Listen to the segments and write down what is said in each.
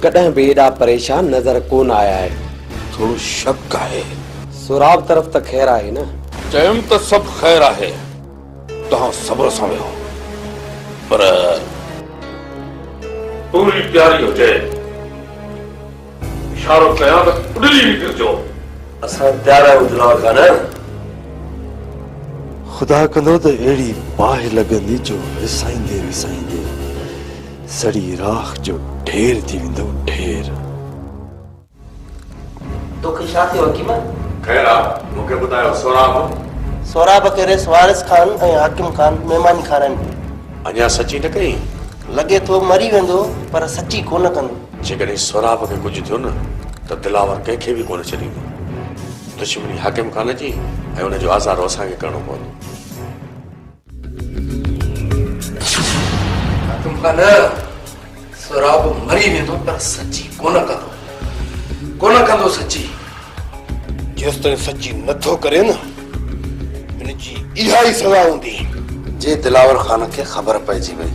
कॾहिं बि एॾा परेशान नज़र कोन आया है। थोड़ो शक है। सोराब तरफ त खैर आहे न? चयम त सब खैर है, तहां सब्र सां वेहो, पर पूरी तैयारी हुजे। इशारो कयां त उडली निकिरजो। असां तैयार आहियूं दिलावर खान। खुदा कंदो त अहिड़ी बाहि लॻंदी जो विसाईंदे विसाईंदे सड़ी राख जो ढेर थी वेंदो, ढेर। तोखे छा थियो हकीम? खैर आहे, मूंखे ॿुधायो सोराब? सोराब खे रेस वारिस खान ऐं हाकिम खान महिमानी खाराइनि। अञा सची न कई? लॻे थो मरी वेंदो पर सची कोन कंदो। जेकॾहिं सोराब खे कुझु थियो न त दिलावर कंहिंखे बि कोन छॾींदो। दुश्मनी हाकिम खान जी ऐं हुनजो आज़ादु असांखे करणो पवंदो। हाकिम खान, सोराब मरी वेंदो पर सची कोन कंदो सची। जेसिताईं सची नथो करे न, हिनजी इहा ई सज़ा हूंदी। जे दिलावर खान खे ख़बर पइजी वई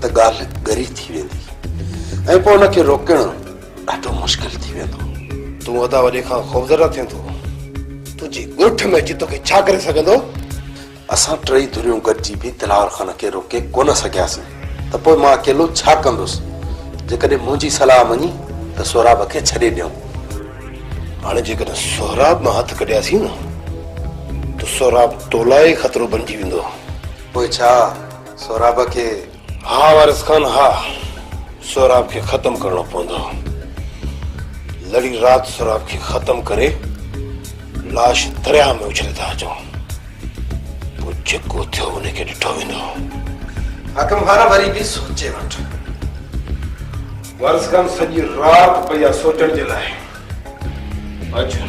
त ॻाल्हि ॻरी थी वेंदी ऐं पोइ हुनखे रोकणु ॾाढो मुश्किल थी वेंदो। तूं वॾा वॾे खां ख़ौफ़ज़दा थींदो, तुंहिंजी ॻोठ में अची तोखे छा करे सघंदो? असां टई धुरियूं गॾिजी बि दिलावर खान खे रोके कोन सघियासीं त पोइ मां अकेलो छा कंदुसि? जेकॾहिं मुंहिंजी सलाह मञी त सोराब खे छॾे ॾियूं। हाणे जेकॾहिं सोराब मां हथ कढियासीं न त सोराब तोलाए खतरो बणिजी वेंदो। पोइ छा सोराब खे? हा वारिस खान, हा, सोराब खे ख़त्म करणो पवंदो। लड़ी राति सोराब खे ख़त्म करे लाश दरिया में उछले था अचूं। पोइ जेको थियो उनखे ॾिठो वेंदो। हाकिम खान वरी बि सोचे वठ। वारिस खान सॼी राति पई आहे सोचण जे लाइ। अच्छा,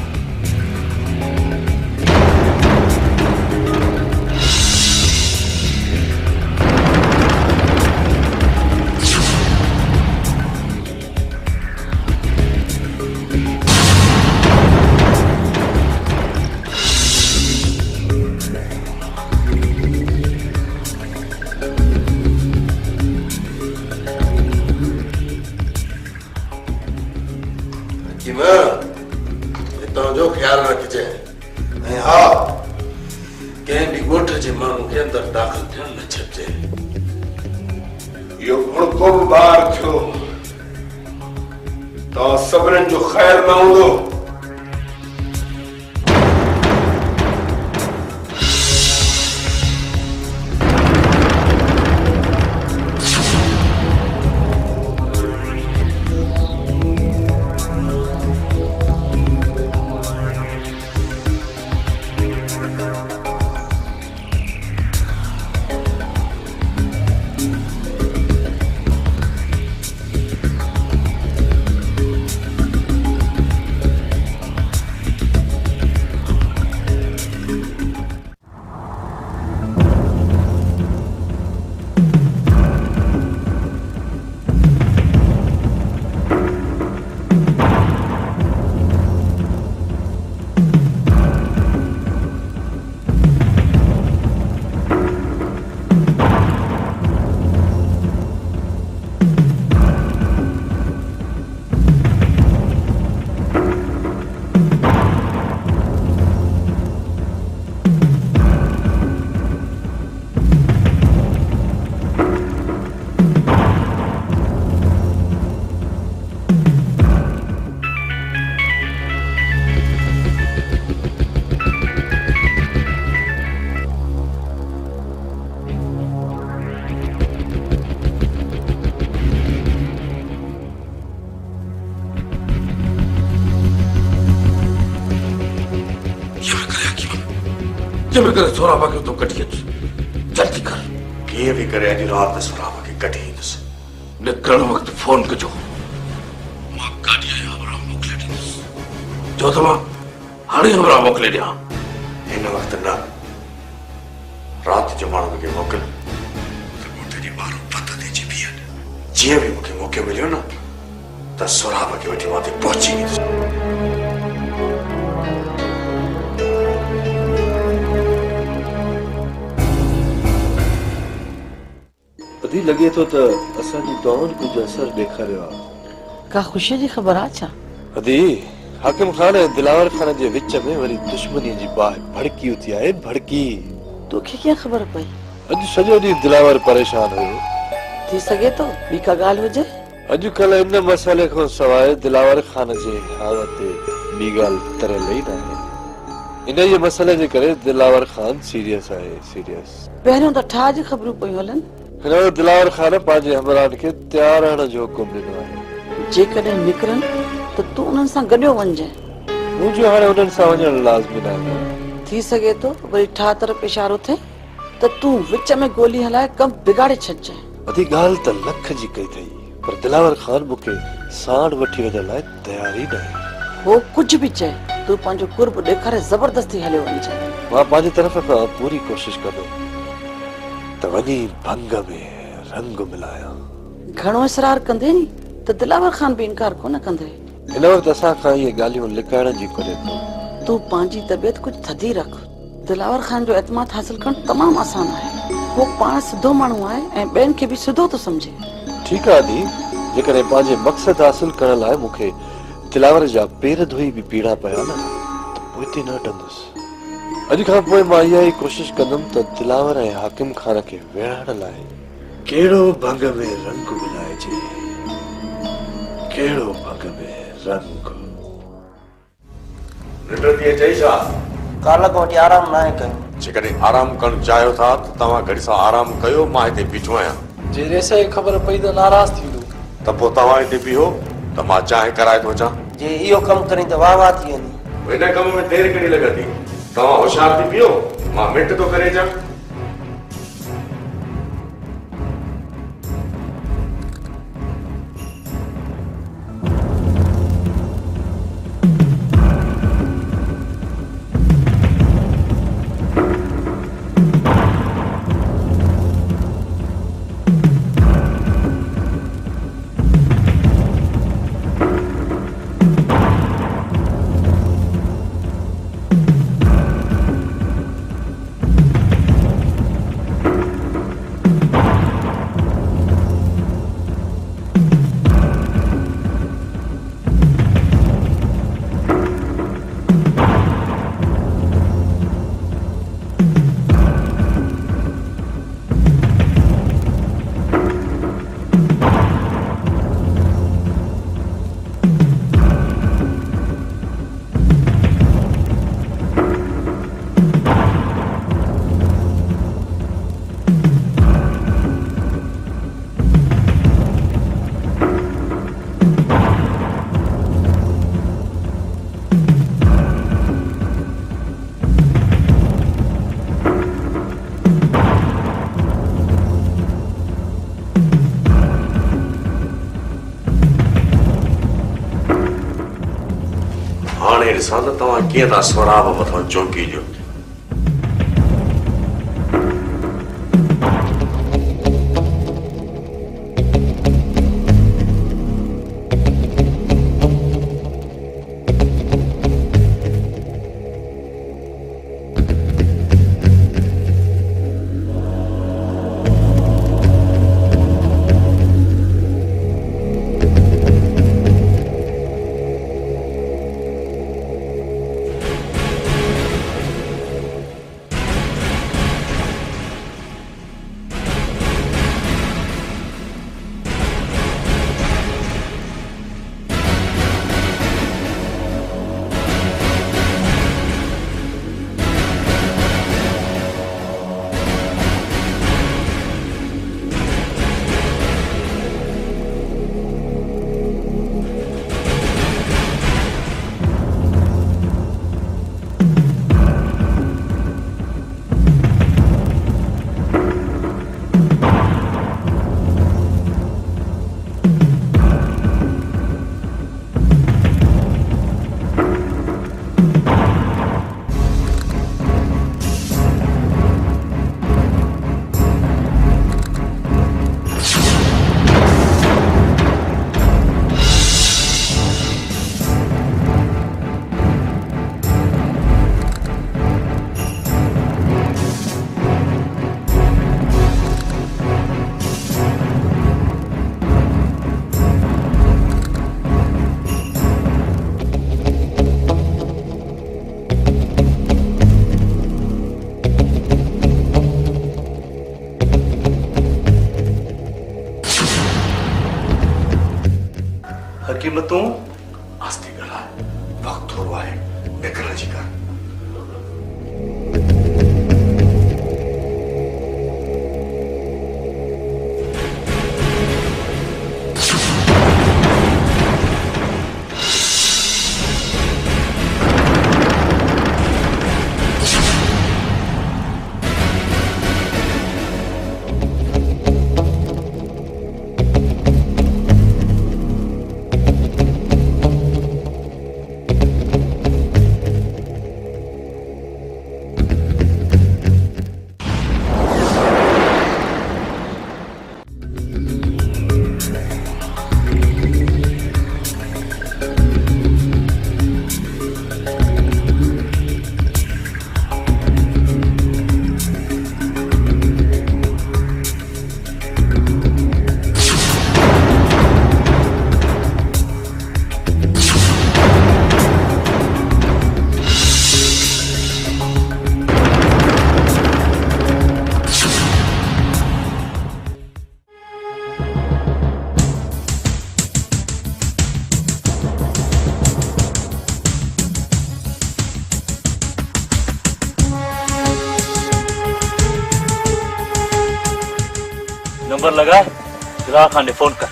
जो ख्याल रखिजे ऐं हा, कंहिं बि ॻोठ जे माण्हू खे अंदरि दाख़िल थियण न छॾिजे। इहो भुड़को बि ॿार थियो, तव्हां सभिनीनि जो ख़ैर न हूंदो। जंहिं करे सोराब खे तूं कढी अच, जल्दी कर। कीअं बि करे अॼु राति सोराब खे कढी ईंदुसि। निकिरण वक़्तु फोन कजो, मां गाॾी हमरा मोकिले ॾींदुसि। चओ त मां हाणे हमरा मोकिले ॾियां। हिन वक़्तु न, राति जो माण्हू खे मोकिल त ॻोठ जी ॿारूं पत ते अची बीहनि। जीअं बि मूंखे मौक़ो मिलियो न त सोराब खे वठी मां ते पहुची वेंदुसि। अधी लॻे थो त असांजी दुआउनि कुझु असर ॾेखारियो आहे। का ख़ुशी जी ख़बर आहे छा? अदी हाकिम खान ऐं दिलावर खान जे विच में वरी दुश्मनी जी बाहि भड़की थी आहे, भड़की। तोखे कीअं ख़बर पई? अॼु सॼो ॾींहुं दिलावर परेशान हुयो। थी सघे थो ॿी का ॻाल्हि हुजे? अॼुकल्ह इन मसइले खां सवाइ दिलावर खान जे हाव ते ॿी ॻाल्हि तरियल ई न आहे। इन जे मसइले जे करे दिलावर खान सीरियस आहे, सीरियस। पहिरियों त ठाह जी ख़बरूं पयूं हलनि। हिन वक़्तु दिलावर खान पंहिंजे हमराहनि खे तयारु रहण जो हुकुम ॾिनो आहे। जेकॾहिं निकिरनि त तूं उन्हनि सां गॾियो वञजांइ। मुंहिंजो हाणे उन्हनि सां वञणु लाज़मी न आहे। थी सघे थो वरी ठाह तरफ़ इशारो थिए त तूं विच में गोली हलाए कमु बिगाड़े छॾिजांइ। अधी ॻाल्हि त लख जी कई अथई, पर दिलावर खान मूंखे साण वठी वञण लाइ तयार ई न आहे। हो कुझु बि चए, तूं पंहिंजो कुर्ब ॾेखारे ज़बरदस्ती हलियो वञजांइ। मां पंहिंजी तरफ़ खां पूरी कोशिश कंदुमि त वञी भंग में रंग मिलायां। घणो इसरार कंदे नी त दिलावर खान बि इनकार कोन कंदे। हिन वक़्तु असां खां इहे ॻाल्हियूं लिकाइण जी करे थो। तूं पंहिंजी तबियत कुझु थधी रख। दिलावर खान जो एतमाद हासिल करणु तमामु आसान आहे। वो पाण सिधो माण्हू आहे ऐं ॿियनि खे बि सिधो थो सम्झे। ठीकु आहे दी, जेकॾहिं पंहिंजे मक़सदु हासिल करण लाइ मूंखे दिलावर जा पेर धोई बि पीड़ा पिया न त पोइ हिते न हटंदुसि। अॼु खां पोइ मां इहा ई कोशिश कंदुमि त दिलावर ऐं हाकिम खान खे विढ़ाइण लाइ कहिड़ो भंग में रंग मिलाइजे, कहिड़ो भंग में रंग। निंड थी अचई छा? काल्ह खां वठी आराम न आहे कयो। जेकॾहिं आराम करणु चाहियो था त तव्हां घड़ी सां आराम कयो, मां हिते बीठो आहियां। जे रेस खे ख़बर पई त नाराज़ थींदो त पोइ तव्हां हिते बीहो त मां चांहि कराए थो अचां। जे इहो कमु करी त वाह वाह थी वेंदी। हिन कम में देरि कहिड़ी लॻंदी? तव्हां होशियार थी बीहो, मां मिंट थो करे अचां। हाणे ॾिसां त तव्हां कीअं था स्वराब मथां चौंकी ॾियो। हकीम तूं आस्ते ॻाल्हाए, वक़्तु थोरो आहे, बेकर जी कर। नंबर लगा, चिराग खान ने फोन कर।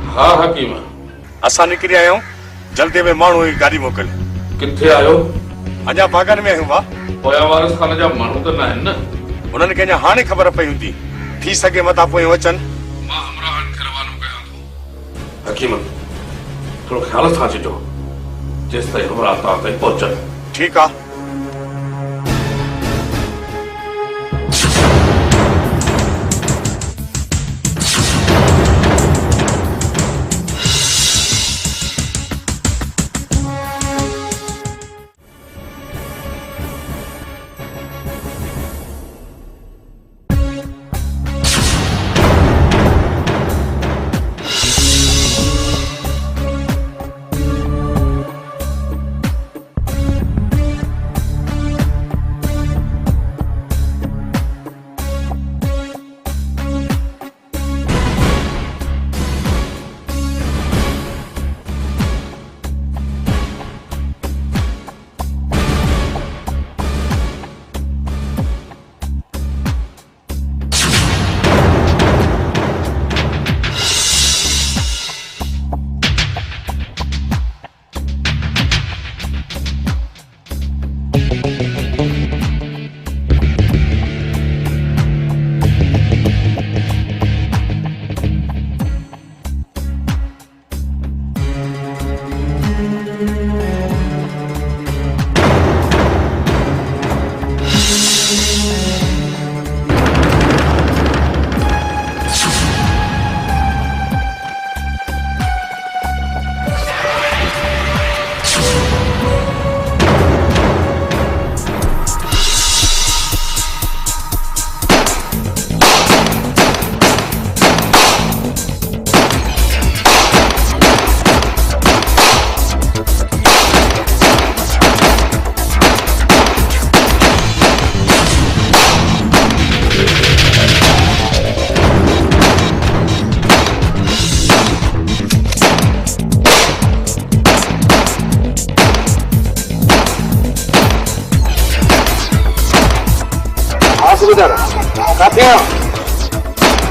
हाँ हकीम, असां निकिरी आया आहियूं, जल्दी में माण्हू जी गाॾी मोकिल। किथे आयो? अञा बागन में आहियूं भाउ। पोयां वारस खान जा माण्हू त न आहिनि न? उन्हनि खे अञा हाणे ख़बर पई हूंदी, थी सघे मथां पोइ अचनि। मां हमराहनि खे रवानो कयां थो। हकीम, थोरो ख़्याल सां अचिजो, जेसि ताईं हमराह तव्हां ताईं पहुचनि। ठीकु आहे।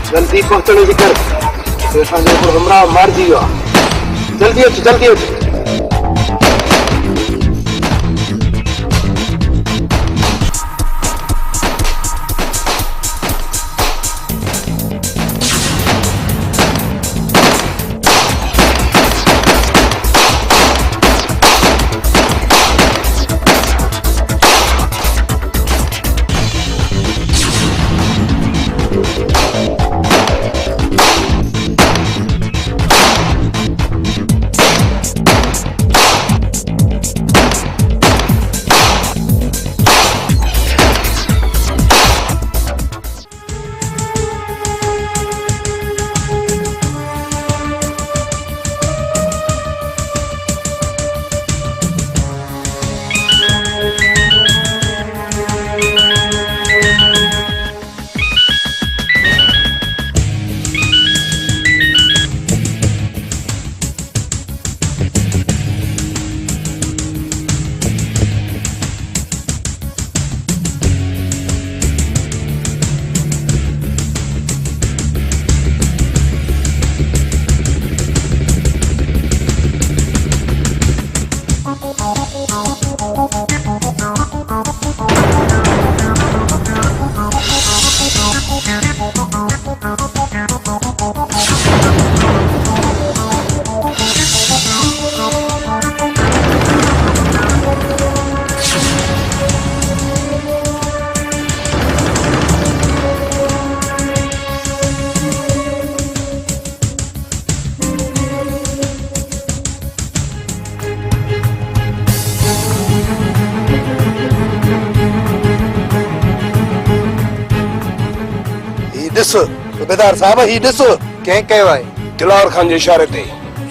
जल्दी पहुंचने की कर, हमराह मार दियो। जल्दी अच, जल्दी अच। ॾिस सूबेदार साहब ही ॾिस कंहिं कयो आहे? दिलावर खान जे इशारे ते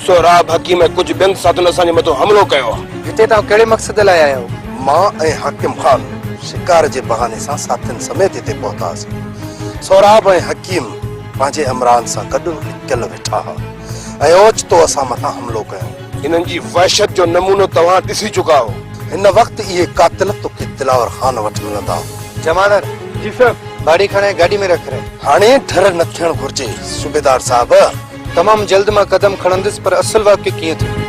सोराब हकीम ऐं कुझु ॿियनि साथीनि असांजे मथां हमलो कयो आहे। हिते तव्हां कहिड़े मक़सद लाइ आया हो? मां ऐं हाकिम खान शिकार जे बहाने सां साथियुनि समेत हिते पहुतासीं। सोराब ऐं हकीम पंहिंजे अमरान सां गॾु लिकियल वेठा हुआ ऐं ओचितो असां मथां हमलो कयो। हिननि जी वहशत जो नमूनो तव्हां ॾिसी चुका हो। हिन वक़्तु इहे कातिल तोखे दिलावर खान वटि मिलंदा। जमानत जी साहब, गाड़ी खणे गाड़ी में रख रहे। हाणे डर न थियणु घुर्जे सूबेदार साहब। तमामु जल्द मां कदम खणंदुसि, पर असल वाक़ियो कीअं थियो?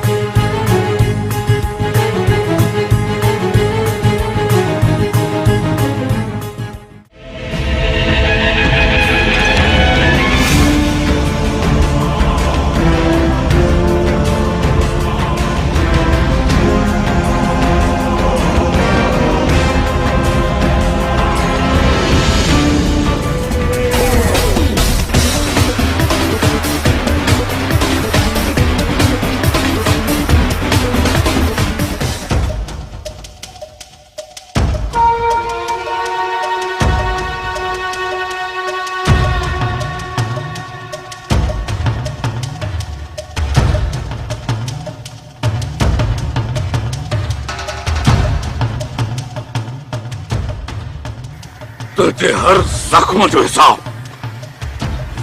तुझे हर जख्म जो हिसाब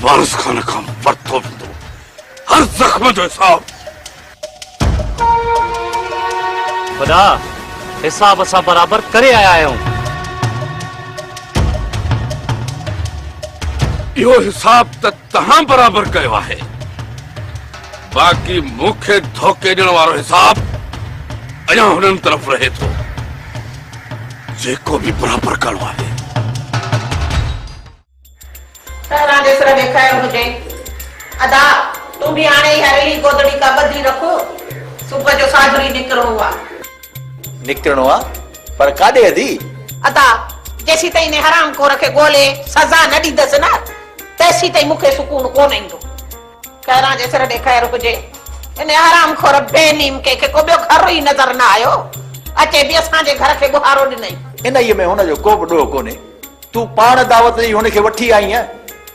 वारिस खान खां वरितो वेंदो। हर जख्म जो हिसाब। खुदा हिसाब असां बराबर करे आया आहियूं। इहो हिसाब त तव्हां बराबर कयो आहे, बाक़ी मूंखे धोखे ॾियण वारो हिसाब अञा हुननि तरफ़ रहे थो जेको बि बराबर करणो आहे। तारा जेसरा देखायो हुजे अदा तू भी आणे हवेली गोदड़ी का बदली रखो। सुबह जो साजरी निकरणो आ पर काॾे अदी? अदा जेसी ताईं ने हराम को रखे गोले सजा न ॾींदस न तेसी ताईं मूंखे सुकून कोन ईंदो। तारा जेसरा देखायो हुजे इन हराम खोर बेनीम के को ॿियो घर ई नज़र न आयो अचे बि असांजे घर खे गुहारो ॾिनई। इन ये में हुनजो को बि ॾोह कोन्हे। तू पाण दावत ॾेई हुनखे वठी आई आहे,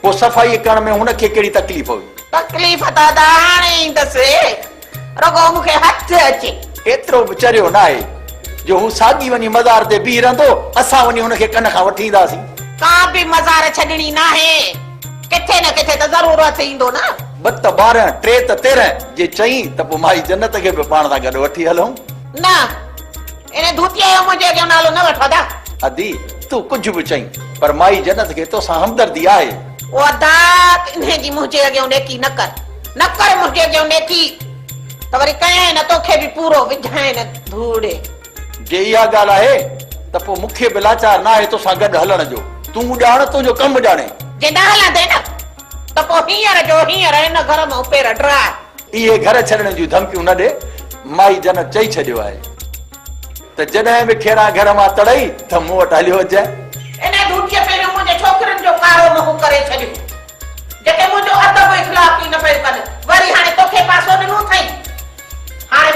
पोइ सफ़ाई करण में हुनखे कहिड़ी तकलीफ़ हुई? तकलीफ़ त हाणे ईंदसि, रुगो मूंखे हथ अचे। एतिरो बि चरियो न आहे जो हू साॻी वञी मज़ार ते बीह रहंदो, असां वञी हुनखे कन खां वठी ईंदासीं। का बि मज़ार छॾणी नाहे, किथे न किथे त ज़रूरत ईंदो न। 2 त 12 3 त 13 जे चई त पोइ माई जन्नत खे बि पाण सां गॾु वठी हलूं। न इन धूतीअ जो मुंहिंजे अॻियां नालो न वठो दा। अदी तू कुझु बि चई, पर माई जन्नत खे तोसां हमदर्दी आहे। ओ अदा इन्हें जी मुझे अगे नेकी न कर मुझे अगे नेकी त वरी कहे न तोखे भी पूरो विझाए न धूड़े। जे इहा ॻाल्हि आहे त पोइ मूंखे बि लाचार न आहे तोसां गॾु हलण जो। तूं ॼाण तुंहिंजो कमु ॼाणे। जे न हलंदे न त पोइ हींअर जो हींअर हिन घर में पेर ड्रा। इहे घर छॾण जूं धमकियूं न ॾे। माई जन्नत चई छॾियो आहे त जॾहिं बि खेरा घर मां तड़ई त मूं वटि हलियो अचे। इन धूतीअ पहिरियों मुंहिंजे छोकिरनि जो कारो मुंहुं करे छॾियो, जेके मुंहिंजो अदब इख़लाक़ ई न पियो कनि। वरी हाणे तोखे पासो ॾिनो अथई, हाणे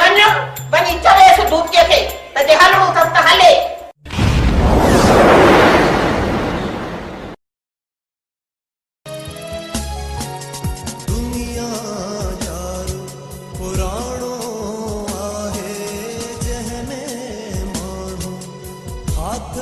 वञी चवेसि धूतीअ खे त जे हलणो अथसि त हले। हाथ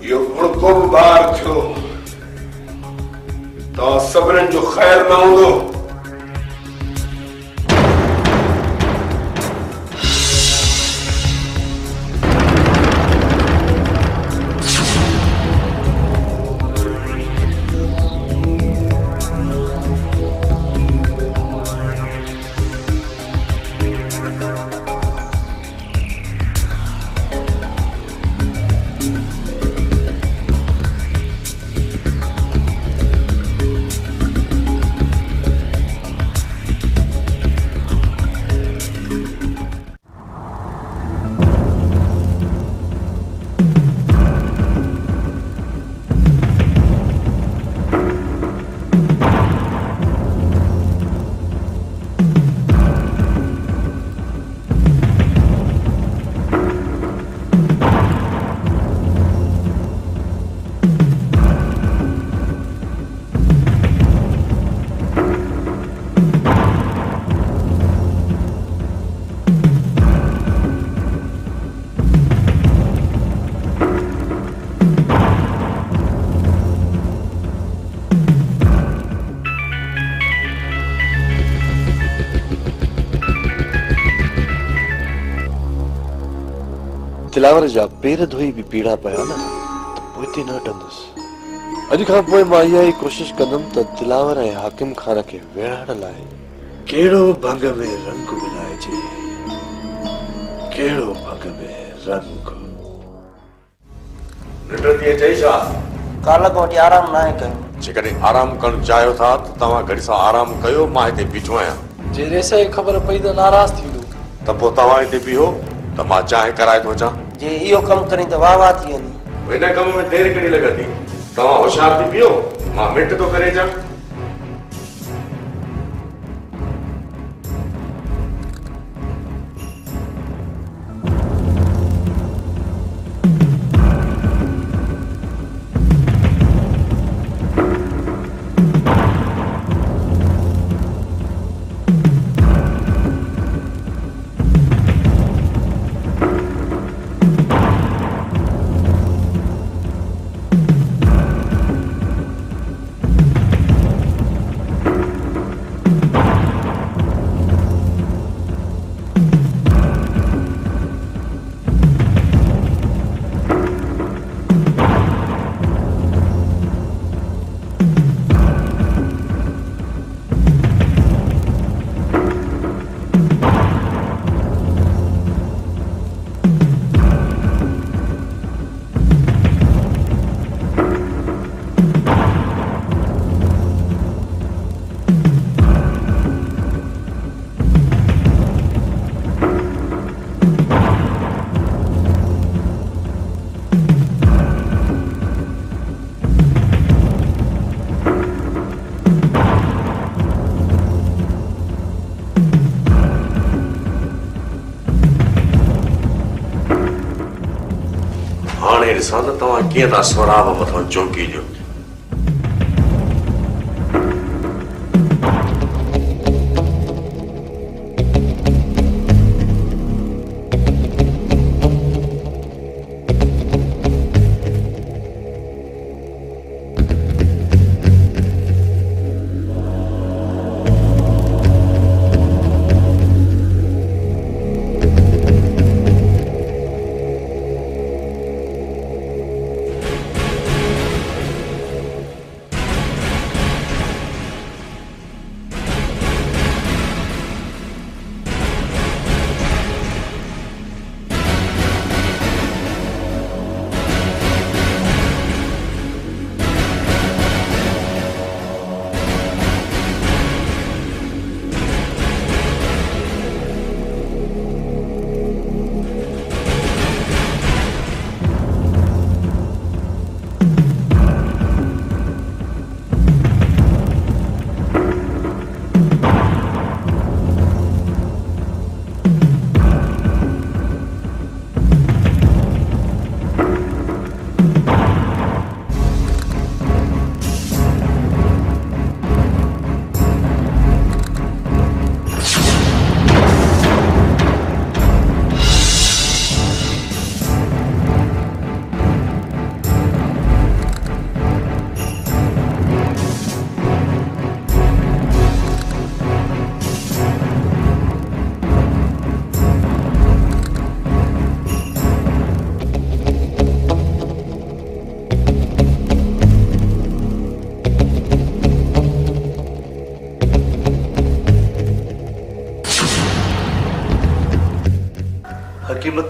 यो गुड़को बार थियो तो सबरन जो खैर न हूंदो। दिलावर जा पेर धोई भी पीड़ा पया न तो पोइते न हटंदुसि। अॼु खां पोइ मां इहा ई कोशिश कंदुमि त दिलावर ऐं हाकिम खान खे विढ़ण लाइ कहिड़ो भंग में रंग मिलाइजे, कहिड़ो भंग में रंग। निंड थी अचई छा? काल खां वठी आराम नाहे कयो। जेकॾहिं आराम करणु चाहियो था त तव्हां घड़ी सां आराम कयो, मां हिते बीठो आहियां। जे रेस खे ख़बर पई त नाराज़ थींदो त पोइ तव्हां हिते बीहो त मां चांहि कराए थो अचां। जे इहो कमु करी त वाह वाह थी वेंदी। हिन कम में देरि कहिड़ी लॻंदी? तव्हां होशियार थी पियो, मां मिंट थो करे अचां। हाणे ॾिसां त तव्हां कीअं था स्वराब मथां चौकी ॾियो।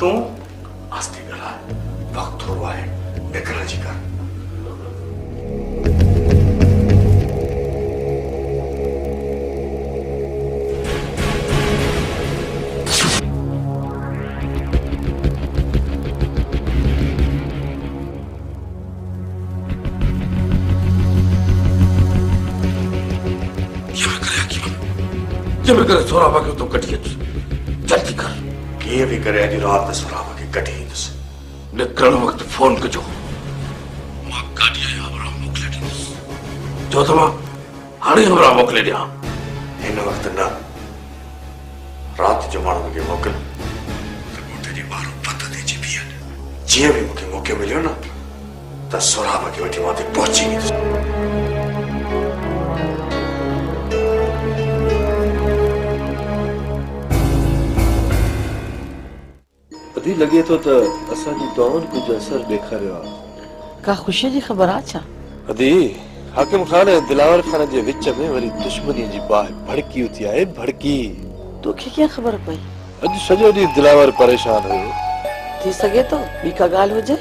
तूं आस्ते ॻाल्हाए वक़्तु थोरो आहे निकिरण जी कर जब करे सोराबा के तो कटी अच जल्दी कर के भी करे अॼु रात में सोराबा के कटी ईंदुसि निकिरण वक़्तु फोन कजो मां गाॾी या हमरा मोकिले ॾींदुसि चओ त मां हाणे हमरा मोकिले ॾियां हिन वक़्तु न राति जो माण्हू खे मोकिल त ॻोठ जे ॿाहिरि पत ते अची बीहनि जीअं बि मूंखे मौक़ो मिलियो न त सोराबा खे वठी मां ते पहुची वेंदुसि अधी लगे तो असांजी दुआउनि कुछ असर ॾेखारियो आहे का ख़ुशी जी ख़बर आहे छा अधी हाकिम खान ऐं दिलावर खान जे विच में वरी दुश्मनी जी बाहि भड़की उथी आहे भड़की तोखे कीअं ख़बर पई अॼु सॼो ॾींहुं दिलावर परेशान हुयो थी सघे थो ॿी का ॻाल्हि हुजे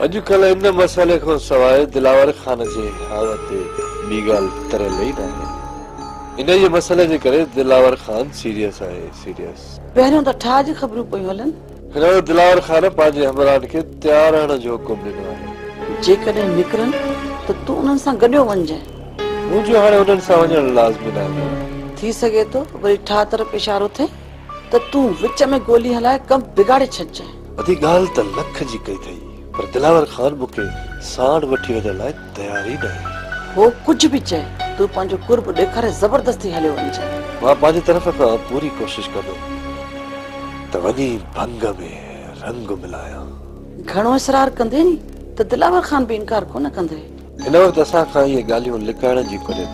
अॼुकल्ह इन मसइले खां सवाइ दिलावर खान जे हालत ते ॿी ॻाल्हि तरियल ई न आहे इन जे मसइले जे करे दिलावर खान सीरियस आहे सीरियस पहिरियों त ठाह जी ख़बरूं पयूं हलनि हिन दिलावर खान पंहिंजे हमराहनि खे तयार रहण जो हुकुम ॾिनो आहे जेकॾहिं निकिरनि त तूं उन्हनि सां गॾियो वञजांइ मुंहिंजो हाणे उन्हनि सां वञणु लाज़मी न आहे थी सघे थो वरी ठाह तरफ़ इशारो थिए त तूं विच में गोली हलाए कमु बिगाड़े छॾिजांइ अधी ॻाल्हि त लख जी कई अथई पर दिलावर खान मूंखे साण वठी वञण लाइ तयार ई न आहे हो कुझु बि चए तूं पंहिंजो कुर्ब ॾेखारे ज़बरदस्ती हलियो वञजांइ मां पंहिंजी तरफ़ खां पूरी कोशिशि कंदुमि त वञी भंग में रंग मिलायां घणो इसरार कंदे नी त दिलावर खान बि इनकार कोन कंदे हिन वक़्तु असां खां इहे ॻाल्हियूं लिकाइण जी कोन्हे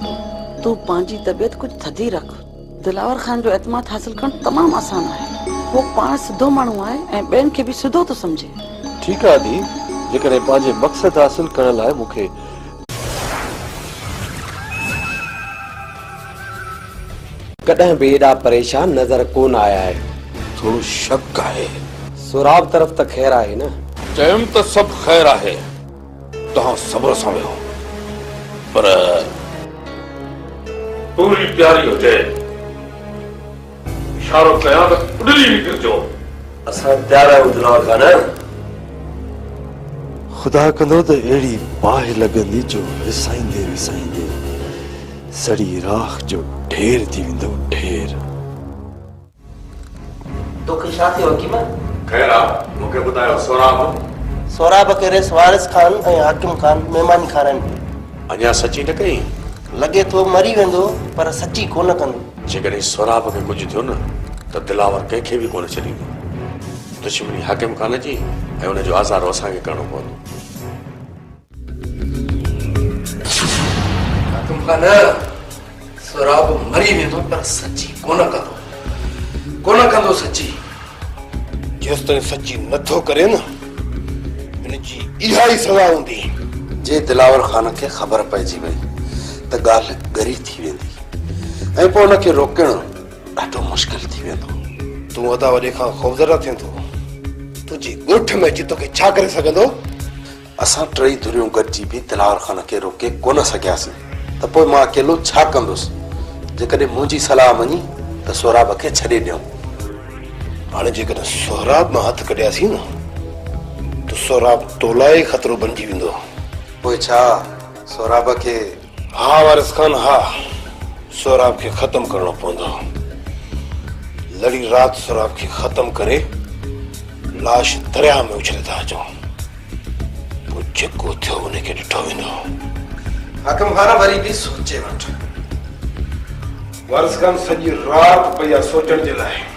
तूं पंहिंजी तबियत कुझु थधी रख दिलावर खान जो एतमाद हासिल करणु तमामु आसान आहे वो पाण सिधो माण्हू आहे ऐं ॿियनि खे बि सिधो थो सम्झे ठीकु आहे दी जेकॾहिं पंहिंजे मक़सद हासिल करण लाइ मूंखे कॾहिं बि एॾा परेशान नज़र कोन आया आहे थोरो शक आहे सोराब तरफ़ त ख़ैर आहे न चयुमि त सभु ख़ैर आहे तव्हां सब्र सां वेहो पर पूरी तयारी हुजे इशारो कयां त उॾरी निकिरजो असां तयार आहियूं दिलावर खान ख़ुदा कंदो त अहिड़ी बाहि लॻंदी जो विसाईंदे विसाईंदे सड़ी राख जो ढेर थी वेंदो ढेर तोखे छा थियो हकीम ख़ैर आहे मूंखे ॿुधायो सोराब खे रेस वारिस खान ऐं हाकिम खान महिमानी खाराइनि अञा सची न कई लॻे थो मरी वेंदो पर सची कोन कंदो जेकॾहिं सोराब खे कुझु थियो न त दिलावर कंहिंखे बि कोन छॾींदो दुश्मनी हाकिम खान जी ऐं हुनजो आज़ारो असांखे करणो पवंदो हाकिम खान सोराब मरी वेंदो पर सची कोन कंदो सची जेसि ताईं सची नथो करे न हिनजी इहा ई सज़ा हूंदी जे दिलावर खान खे ख़बर पइजी वई त ॻाल्हि ॻरी थी वेंदी ऐं पोइ हुनखे रोकणु ॾाढो मुश्किल थी वेंदो तूं अदा वॾे खां ख़ौफ़ज़दा थिए थो तुंहिंजी ॻोठ में अची तोखे छा करे सघंदो असां टई धुरियूं गॾिजी बि दिलावर खान खे रोके कोन सघियासीं त पोइ मां अकेलो छा कंदुसि जेकॾहिं मुंहिंजी सलाह मञी त सोराब खे छॾे ॾियूं हाणे जेकॾहिं सोराब मां हथु कढियासीं न त सोराब तोला ई ख़तरो बणिजी वेंदो पोइ छा सोराब खे हा वारिस खान हा सोराब खे ख़तमु करणो पवंदो लड़ी राति सोराब खे ख़तमु करे लाश दरिया में उछले था अचूं पोइ जेको थियो उनखे ॾिठो वेंदो हाकिम खान वरी बि सोचे वठ वारिस खान सॼी राति पई आहे सोचण जे लाइ